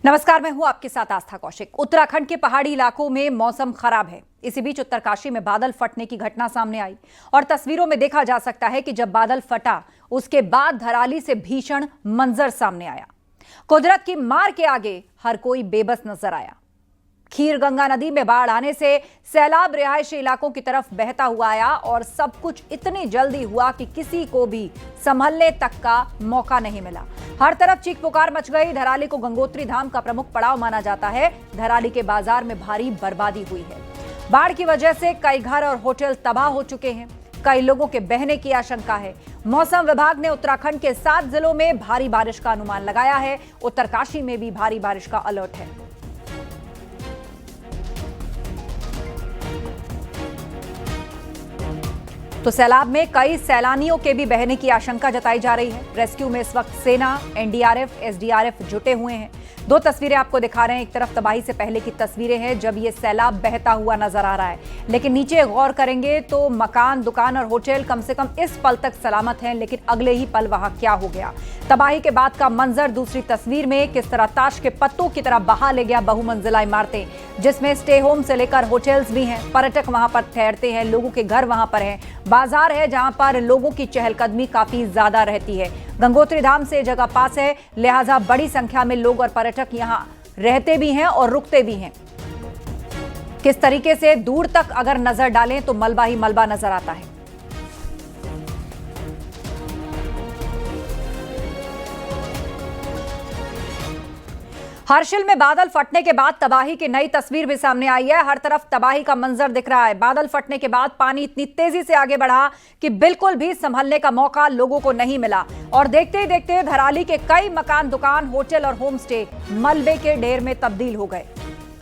नमस्कार, मैं हूं आपके साथ आस्था कौशिक। उत्तराखंड के पहाड़ी इलाकों में मौसम खराब है। इसी बीच उत्तरकाशी में बादल फटने की घटना सामने आई और तस्वीरों में देखा जा सकता है कि जब बादल फटा उसके बाद धराली से भीषण मंजर सामने आया। कुदरत की मार के आगे हर कोई बेबस नजर आया। खीर गंगा नदी में बाढ़ आने से सैलाब रिहायशी इलाकों की तरफ बहता हुआ आया और सब कुछ इतनी जल्दी हुआ कि किसी को भी संभलने तक का मौका नहीं मिला। हर तरफ चीख पुकार मच गई। धराली को गंगोत्री धाम का प्रमुख पड़ाव माना जाता है। धराली के बाजार में भारी बर्बादी हुई है। बाढ़ की वजह से कई घर और होटल तबाह हो चुके हैं। कई लोगों के बहने की आशंका है। मौसम विभाग ने उत्तराखंड के 7 जिलों में भारी बारिश का अनुमान लगाया है। उत्तरकाशी में भी भारी बारिश का अलर्ट है। तो सैलाब में कई सैलानियों के भी बहने की आशंका जताई जा रही है। रेस्क्यू में इस वक्त सेना, एनडीआरएफ, एसडीआरएफ जुटे हुए हैं। 2 तस्वीरें आपको दिखा रहे हैं। एक तरफ तबाही से पहले की तस्वीरें हैं जब ये सैलाब बहता हुआ नजर आ रहा है, लेकिन नीचे गौर करेंगे तो मकान, दुकान और होटल कम से कम इस पल तक सलामत हैं, लेकिन अगले ही पल वहां क्या हो गया। तबाही के बाद का मंजर दूसरी तस्वीर में किस तरह ताश के पत्तों की तरह बहा ले गया बहुमंजिला इमारतें, जिसमें स्टे होम से लेकर होटल्स भी हैं। पर्यटक वहां पर ठहरते हैं, लोगों के घर वहां पर हैं, बाजार है जहां पर लोगों की चहलकदमी काफी ज्यादा रहती है। गंगोत्री धाम से जगह पास है, लिहाजा बड़ी संख्या में लोग और पर्यटक यहां रहते भी हैं और रुकते भी हैं। किस तरीके से दूर तक अगर नजर डालें तो मलबा ही मलबा नजर आता है। हर्षिल में बादल फटने के बाद तबाही की नई तस्वीर भी सामने आई है। हर तरफ तबाही का मंजर दिख रहा है। बादल फटने के बाद पानी इतनी तेजी से आगे बढ़ा कि बिल्कुल भी संभलने का मौका लोगों को नहीं मिला और देखते ही देखते धराली के कई मकान, दुकान, होटल और होम स्टे मलबे के ढेर में तब्दील हो गए।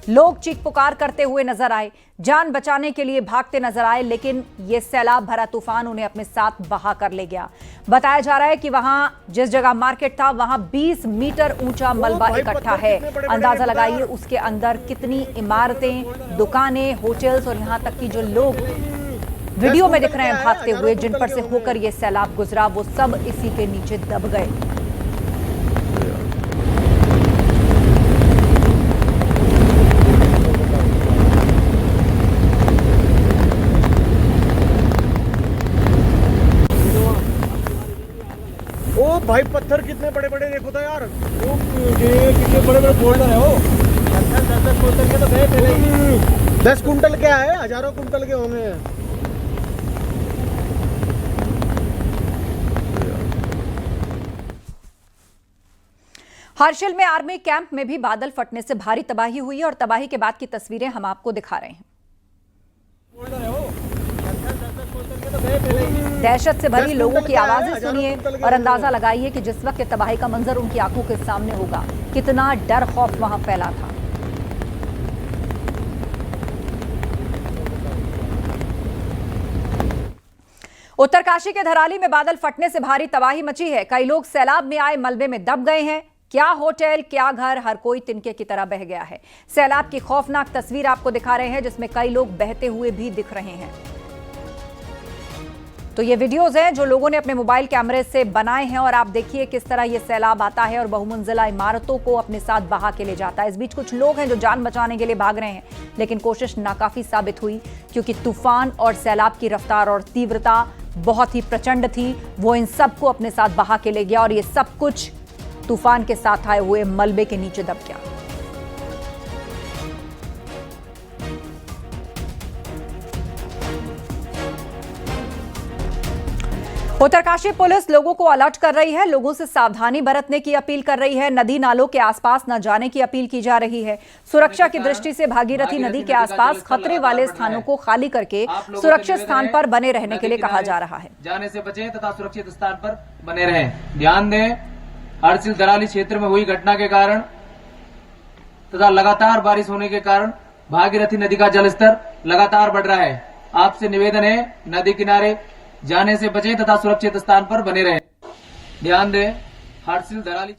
लोग चीख पुकार करते हुए नजर आए, जान बचाने के लिए भागते नजर आए, लेकिन यह सैलाब भरा तूफान उन्हें अपने साथ बहा कर ले गया। बताया जा रहा है कि वहां जिस जगह मार्केट था वहां 20 मीटर ऊंचा मलबा इकट्ठा है। अंदाजा लगाइए उसके अंदर कितनी इमारतें, दुकानें, होटल्स और यहां तक कि जो लोग वीडियो में दिख रहे हैं भागते हुए, जिन पर से होकर यह सैलाब गुजरा, वो सब इसी के नीचे दब गए। ओ भाई, पत्थर कितने बड़े बड़े देखो तो यार। ओ ये कितने बड़े बड़े बोल्डर है। वो पत्थर 10 कुंटल के तो गए पहले ही। 10 कुंटल क्या है, हजारों कुंटल के होंगे। हर्षिल में आर्मी कैंप में भी बादल फटने से भारी तबाही हुई और तबाही के बाद की तस्वीरें हम आपको दिखा रहे हैं। दहशत से भरी लोगों की आवाजें सुनिए और अंदाजा लगाइए कि जिस वक्त तबाही का मंजर उनकी आंखों के सामने होगा, कितना डर खौफ वहां फैला था। उत्तरकाशी के धराली में बादल फटने से भारी तबाही मची है। कई लोग सैलाब में आए मलबे में दब गए हैं। क्या होटल, क्या घर, हर कोई तिनके की तरह बह गया है। सैलाब की खौफनाक तस्वीर आपको दिखा रहे हैं जिसमें कई लोग बहते हुए भी दिख रहे हैं। तो ये वीडियोस हैं जो लोगों ने अपने मोबाइल कैमरे से बनाए हैं और आप देखिए किस तरह ये सैलाब आता है और बहुमंजिला इमारतों को अपने साथ बहा के ले जाता है। इस बीच कुछ लोग हैं जो जान बचाने के लिए भाग रहे हैं, लेकिन कोशिश नाकाफी साबित हुई क्योंकि तूफान और सैलाब की रफ्तार और तीव्रता बहुत ही प्रचंड थी। वो इन सबको अपने साथ बहा के ले गया और ये सब कुछ तूफान के साथ आए हुए मलबे के नीचे दब गया। उत्तरकाशी पुलिस लोगों को अलर्ट कर रही है, लोगों से सावधानी बरतने की अपील कर रही है। नदी नालों के आसपास न जाने की अपील की जा रही है। सुरक्षा की दृष्टि से भागीरथी नदी के आसपास खतरे वाले स्थानों को खाली करके सुरक्षित स्थान पर बने रहने के लिए कहा जा रहा है। जाने से बचें तथा सुरक्षित स्थान पर बने रहें। ध्यान दें, हर्षिल धराली क्षेत्र में हुई घटना के कारण तथा लगातार बारिश होने के कारण भागीरथी नदी का जलस्तर लगातार बढ़ रहा है। आपसे निवेदन है, नदी किनारे जाने से बचें तथा सुरक्षित स्थान पर बने रहें। ध्यान दें, हर्षिल धराली